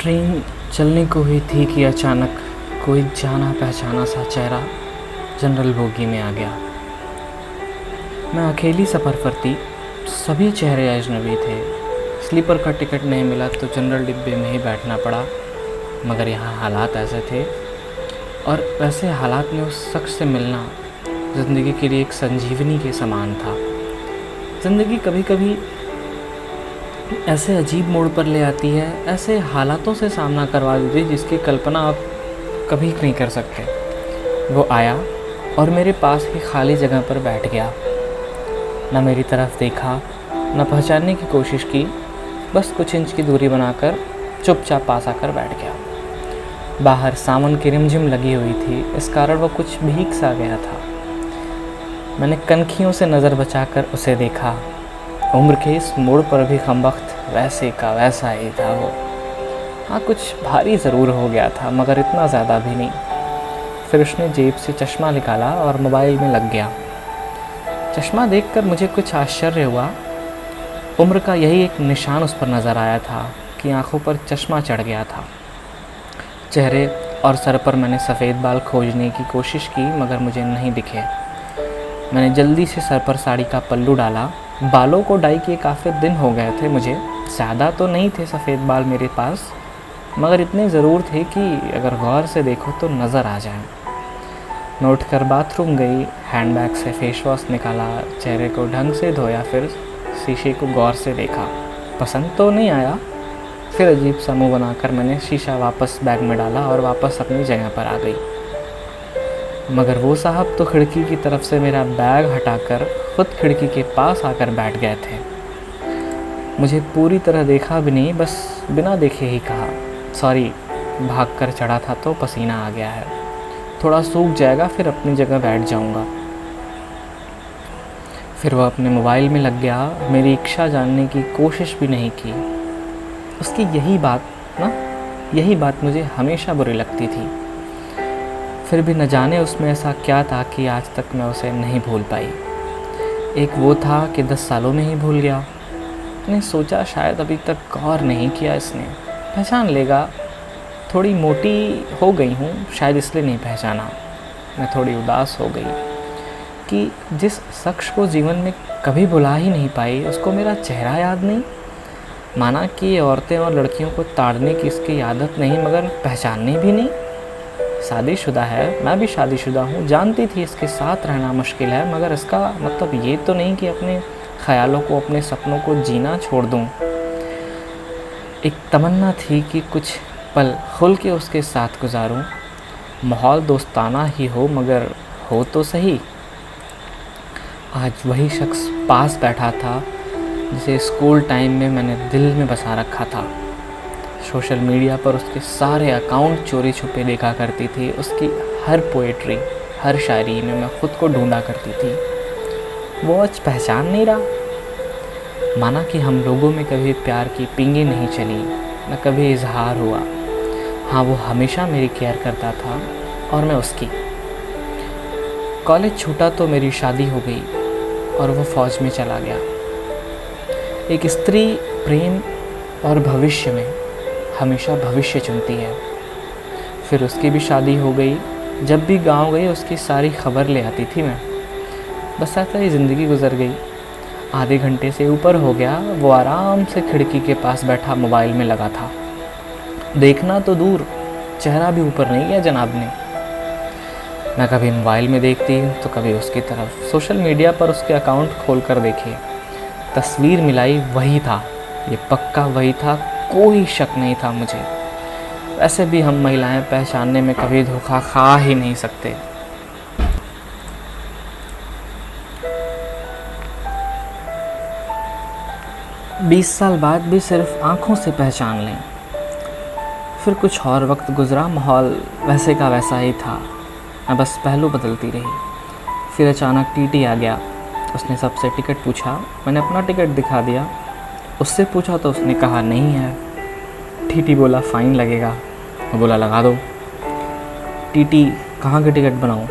Train चलने को हुई थी कि अचानक कोई जाना पहचाना सा चेहरा जनरल बोगी में आ गया। मैं अकेली सफ़र पर थी, सभी चेहरे अजनबी थे। स्लीपर का टिकट नहीं मिला तो जनरल डिब्बे में ही बैठना पड़ा, मगर यहाँ हालात ऐसे थे और वैसे हालात में उस शख्स से मिलना ज़िंदगी के लिए एक संजीवनी के समान था। ज़िंदगी कभी कभी ऐसे अजीब मोड़ पर ले आती है, ऐसे हालातों से सामना करवा देती है जिसकी कल्पना आप कभी नहीं कर सकते। वो आया और मेरे पास ही खाली जगह पर बैठ गया। न मेरी तरफ देखा, न पहचानने की कोशिश की, बस कुछ इंच की दूरी बनाकर चुपचाप पास आकर बैठ गया। बाहर सावन की रिमझिम लगी हुई थी, इस कारण वो कुछ भीग सा गया था। मैंने कनखियों से नज़र बचाकर उसे देखा। उम्र के इस मोड़ पर भी हमवक्त वैसे का वैसा ही था वो। हाँ, कुछ भारी ज़रूर हो गया था, मगर इतना ज़्यादा भी नहीं। फिर उसने जेब से चश्मा निकाला और मोबाइल में लग गया। चश्मा देखकर मुझे कुछ आश्चर्य हुआ। उम्र का यही एक निशान उस पर नज़र आया था कि आंखों पर चश्मा चढ़ गया था। चेहरे और सर पर मैंने सफ़ेद बाल खोजने की कोशिश की, मगर मुझे नहीं दिखे। मैंने जल्दी से सर पर साड़ी का पल्लू डाला। बालों को डाई किए काफ़ी दिन हो गए थे मुझे। ज़्यादा तो नहीं थे सफ़ेद बाल मेरे पास, मगर इतने ज़रूर थे कि अगर गौर से देखो तो नज़र आ जाए। मैं उठकर बाथरूम गई, हैंडबैग से फेस वॉश निकाला, चेहरे को ढंग से धोया, फिर शीशे को गौर से देखा। पसंद तो नहीं आया। फिर अजीब सा मुँह बनाकर मैंने शीशा वापस बैग में डाला और वापस अपनी जगह पर आ गई। मगर वो साहब तो खिड़की की तरफ से मेरा बैग हटाकर खुद खिड़की के पास आकर बैठ गए थे। मुझे पूरी तरह देखा भी नहीं, बस बिना देखे ही कहा, सॉरी, भाग कर चढ़ा था तो पसीना आ गया है, थोड़ा सूख जाएगा, फिर अपनी जगह बैठ जाऊंगा। फिर वह अपने मोबाइल में लग गया। मेरी इच्छा जानने की कोशिश भी नहीं की। उसकी यही बात मुझे हमेशा बुरी लगती थी। फिर भी न जाने उसमें ऐसा क्या था कि आज तक मैं उसे नहीं भूल पाई। एक वो था कि 10 सालों में ही भूल गया। मैंने सोचा शायद अभी तक गौर नहीं किया इसने, पहचान लेगा। थोड़ी मोटी हो गई हूँ, शायद इसलिए नहीं पहचाना। मैं थोड़ी उदास हो गई कि जिस शख्स को जीवन में कभी भुला ही नहीं पाई, उसको मेरा चेहरा याद नहीं। माना कि औरतें और लड़कियों को ताड़ने की इसकी आदत नहीं, मगर पहचानने भी नहीं। शादीशुदा है, मैं भी शादीशुदा हूँ, जानती थी इसके साथ रहना मुश्किल है, मगर इसका मतलब ये तो नहीं कि अपने ख़यालों को, अपने सपनों को जीना छोड़ दूँ। एक तमन्ना थी कि कुछ पल खुल के उसके साथ गुजारूँ। माहौल दोस्ताना ही हो, मगर हो तो सही। आज वही शख्स पास बैठा था जिसे स्कूल टाइम में मैंने दिल में बसा रखा था। सोशल मीडिया पर उसके सारे अकाउंट चोरी छुपे देखा करती थी। उसकी हर पोएट्री, हर शायरी में मैं खुद को ढूंढा करती थी। वो आज पहचान नहीं रहा। माना कि हम लोगों में कभी प्यार की पींगी नहीं चली, न कभी इजहार हुआ। हाँ, वो हमेशा मेरी केयर करता था और मैं उसकी। कॉलेज छूटा तो मेरी शादी हो गई और वो फ़ौज में चला गया। एक स्त्री प्रेम और भविष्य में हमेशा भविष्य चुनती है। फिर उसकी भी शादी हो गई। जब भी गांव गई उसकी सारी खबर ले आती थी मैं। बस ऐसा ही ज़िंदगी गुजर गई। आधे घंटे से ऊपर हो गया, वो आराम से खिड़की के पास बैठा मोबाइल में लगा था। देखना तो दूर, चेहरा भी ऊपर नहीं किया जनाब ने। मैं कभी मोबाइल में देखती तो कभी उसकी तरफ। सोशल मीडिया पर उसके अकाउंट खोल कर देखे, तस्वीर मिलाई, वही था, ये पक्का वही था, कोई शक नहीं था मुझे। वैसे भी हम महिलाएं पहचानने में कभी धोखा खा ही नहीं सकते। बीस साल बाद भी सिर्फ आंखों से पहचान लें। फिर कुछ और वक्त गुजरा, माहौल वैसे का वैसा ही था। मैं बस पहलू बदलती रही। फिर अचानक टीटी आ गया। उसने सबसे टिकट पूछा। मैंने अपना टिकट दिखा दिया। उससे पूछा तो उसने कहा नहीं है। टीटी बोला फ़ाइन लगेगा। मैं बोला लगा दो। टीटी कहाँ की टिकट बनाऊँ?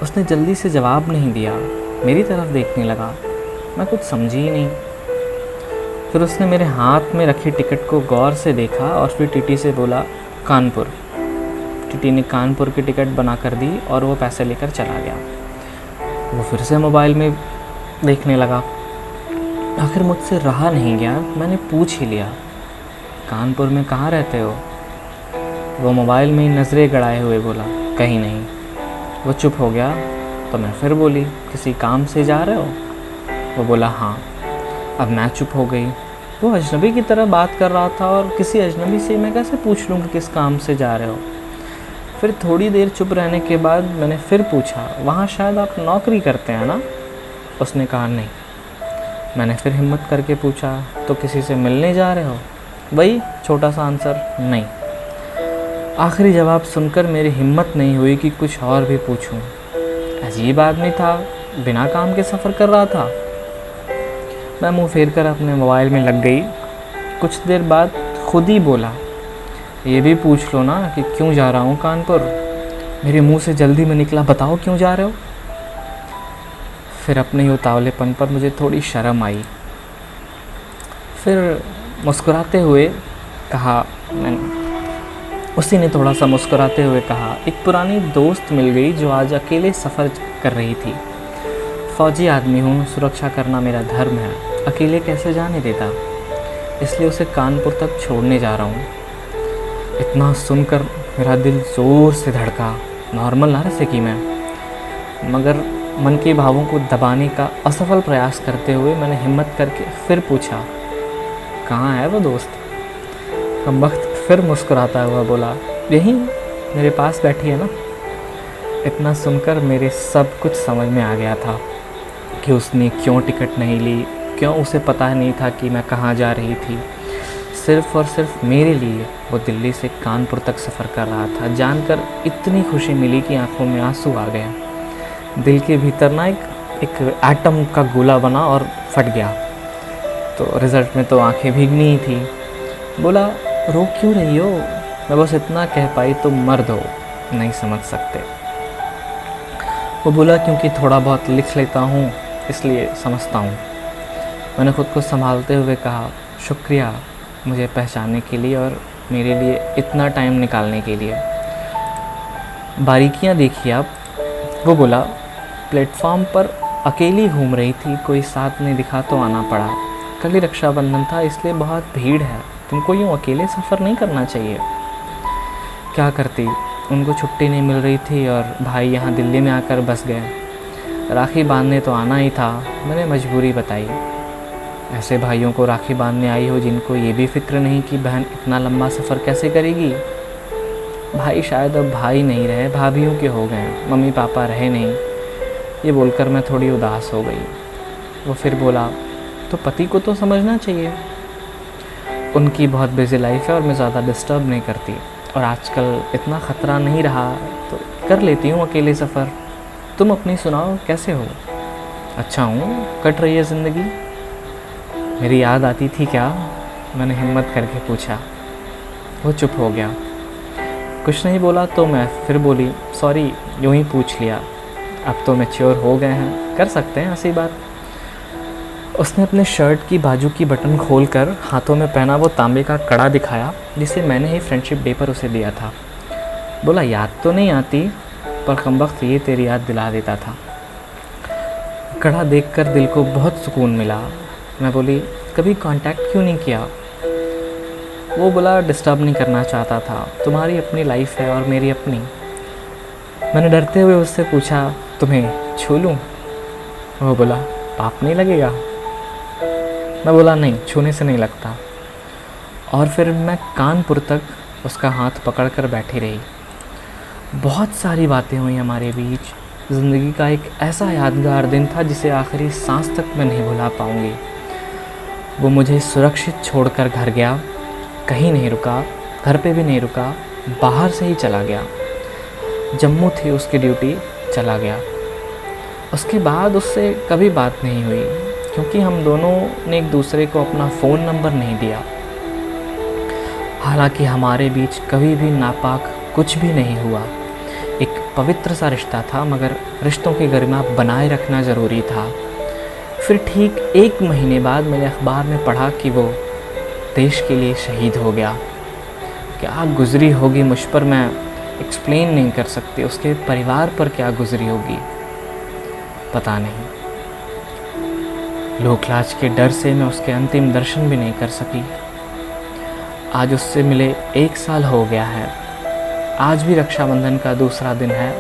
उसने जल्दी से जवाब नहीं दिया, मेरी तरफ देखने लगा। मैं कुछ समझी ही नहीं। फिर उसने मेरे हाथ में रखी टिकट को गौर से देखा और फिर टीटी से बोला कानपुर। टीटी ने कानपुर की टिकट बना कर दी और वो पैसे लेकर चला गया। वो फिर से मोबाइल में देखने लगा। आखिर मुझसे रहा नहीं गया, मैंने पूछ ही लिया कानपुर में कहाँ रहते हो। वो मोबाइल में नज़रें गड़ाए हुए बोला कहीं नहीं। वो चुप हो गया तो मैं फिर बोली किसी काम से जा रहे हो। वो बोला हाँ। अब मैं चुप हो गई। वो अजनबी की तरह बात कर रहा था और किसी अजनबी से मैं कैसे पूछ लूँ कि किस काम से जा रहे हो। फिर थोड़ी देर चुप रहने के बाद मैंने फिर पूछा वहाँ शायद आप नौकरी करते हैं ना। उसने कहा नहीं। मैंने फिर हिम्मत करके पूछा तो किसी से मिलने जा रहे हो। वही छोटा सा आंसर नहीं। आखिरी जवाब सुनकर मेरी हिम्मत नहीं हुई कि कुछ और भी पूछूं। अजीब आदमी था, बिना काम के सफ़र कर रहा था। मैं मुंह फेर कर अपने मोबाइल में लग गई। कुछ देर बाद खुद ही बोला ये भी पूछ लो ना कि क्यों जा रहा हूँ कानपुर। मेरे मुंह से जल्दी में निकला बताओ क्यों जा रहे हो। फिर अपने ही उतावलेपन पर मुझे थोड़ी शर्म आई। फिर मुस्कुराते हुए कहा उसी ने थोड़ा सा मुस्कुराते हुए कहा एक पुरानी दोस्त मिल गई जो आज अकेले सफ़र कर रही थी। फ़ौजी आदमी हूँ, सुरक्षा करना मेरा धर्म है, अकेले कैसे जाने देता, इसलिए उसे कानपुर तक छोड़ने जा रहा हूँ। इतना सुनकर मेरा दिल ज़ोर से धड़का। नॉर्मल ना रह सकी मैं, मगर मन के भावों को दबाने का असफल प्रयास करते हुए मैंने हिम्मत करके फिर पूछा कहाँ है वो दोस्त। कमबख्त फिर मुस्कुराता हुआ बोला यहीं मेरे पास बैठी है ना। इतना सुनकर मेरे सब कुछ समझ में आ गया था कि उसने क्यों टिकट नहीं ली, क्यों उसे पता नहीं था कि मैं कहाँ जा रही थी। सिर्फ़ और सिर्फ मेरे लिए वो दिल्ली से कानपुर तक सफ़र कर रहा था। जानकर इतनी खुशी मिली कि आंखों में आंसू आ गए। दिल के भीतर ना एक एटम का गोला बना और फट गया। तो रिज़ल्ट में तो आंखें भीगनी ही थी। बोला रो क्यों रही हो। मैं बस इतना कह पाई तुम मर्द हो, नहीं समझ सकते। वो बोला क्योंकि थोड़ा बहुत लिख लेता हूँ इसलिए समझता हूँ। मैंने खुद को संभालते हुए कहा शुक्रिया मुझे पहचानने के लिए और मेरे लिए इतना टाइम निकालने के लिए। बारीकियाँ देखिए आप। वो बोला प्लेटफॉर्म पर अकेली घूम रही थी, कोई साथ नहीं दिखा तो आना पड़ा। कल ही रक्षाबंधन था इसलिए बहुत भीड़ है, तुमको यूँ अकेले सफ़र नहीं करना चाहिए। क्या करती, उनको छुट्टी नहीं मिल रही थी और भाई यहाँ दिल्ली में आकर बस गए। राखी बांधने तो आना ही था, मैंने मजबूरी बताई। ऐसे भाइयों को राखी बांधने आई हो जिनको ये भी फिक्र नहीं कि बहन इतना लंबा सफ़र कैसे करेगी। भाई शायद अब भाई नहीं रहे, भाभीयों के हो गए, मम्मी पापा रहे नहीं। ये बोलकर मैं थोड़ी उदास हो गई। वो फिर बोला तो पति को तो समझना चाहिए, उनकी बहुत बिजी लाइफ है और मैं ज़्यादा डिस्टर्ब नहीं करती और आजकल इतना ख़तरा नहीं रहा तो कर लेती हूँ अकेले सफ़र। तुम अपनी सुनाओ कैसे हो। अच्छा हूँ, कट रही है ज़िंदगी। मेरी याद आती थी क्या, मैंने हिम्मत करके पूछा। वो चुप हो गया, कुछ नहीं बोला। तो मैं फिर बोली सॉरी यूँ ही पूछ लिया, अब तो मैच्योर हो गए हैं, कर सकते हैं ऐसी बात। उसने अपने शर्ट की बाजू की बटन खोलकर हाथों में पहना वो तांबे का कड़ा दिखाया जिसे मैंने ही फ्रेंडशिप डे पर उसे दिया था। बोला याद तो नहीं आती पर कमबख्त ये तेरी याद दिला देता था। कड़ा देखकर दिल को बहुत सुकून मिला। मैं बोली कभी कांटेक्ट क्यों नहीं किया। वो बोला डिस्टर्ब नहीं करना चाहता था, तुम्हारी अपनी लाइफ है और मेरी अपनी। मैंने डरते हुए उससे पूछा तुम्हें छू लूँ। वो बोला पाप नहीं लगेगा। मैं बोला नहीं, छूने से नहीं लगता। और फिर मैं कानपुर तक उसका हाथ पकड़कर बैठी रही। बहुत सारी बातें हुई हमारे बीच। ज़िंदगी का एक ऐसा यादगार दिन था जिसे आखिरी सांस तक मैं नहीं भुला पाऊँगी। वो मुझे सुरक्षित छोड़कर घर गया, कहीं नहीं रुका, घर पे भी नहीं रुका, बाहर से ही चला गया। जम्मू थी उसकी ड्यूटी, चला गया। उसके बाद उससे कभी बात नहीं हुई क्योंकि हम दोनों ने एक दूसरे को अपना फ़ोन नंबर नहीं दिया। हालांकि हमारे बीच कभी भी नापाक कुछ भी नहीं हुआ। एक पवित्र सा रिश्ता था, मगर रिश्तों की गरिमा बनाए रखना ज़रूरी था। फिर ठीक 1 महीने बाद मैंने अखबार में पढ़ा कि वो देश के लिए शहीद हो गया। क्या गुज़री होगी मुझ पर मैं एक्सप्लेन नहीं कर सकती, उसके परिवार पर क्या गुज़री होगी पता नहीं। लोक लाज के डर से मैं उसके अंतिम दर्शन भी नहीं कर सकी। आज उससे मिले 1 साल हो गया है। आज भी रक्षाबंधन का दूसरा दिन है।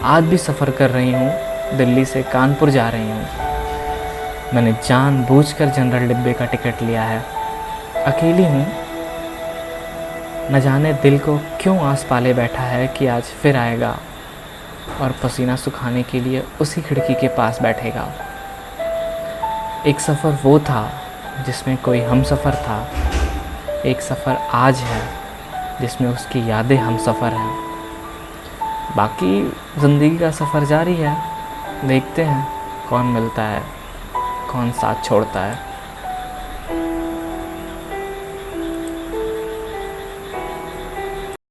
आज भी सफ़र कर रही हूँ, दिल्ली से कानपुर जा रही हूँ। मैंने जानबूझकर जनरल डिब्बे का टिकट लिया है। अकेली हूँ, न जाने दिल को क्यों आस पाले बैठा है कि आज फिर आएगा और पसीना सुखाने के लिए उसी खिड़की के पास बैठेगा। एक सफ़र वो था जिसमें कोई हमसफ़र था, एक सफ़र आज है जिसमें उसकी यादें हमसफ़र हैं। बाकी ज़िंदगी का सफ़र जारी है। देखते हैं कौन मिलता है, कौन साथ छोड़ता है।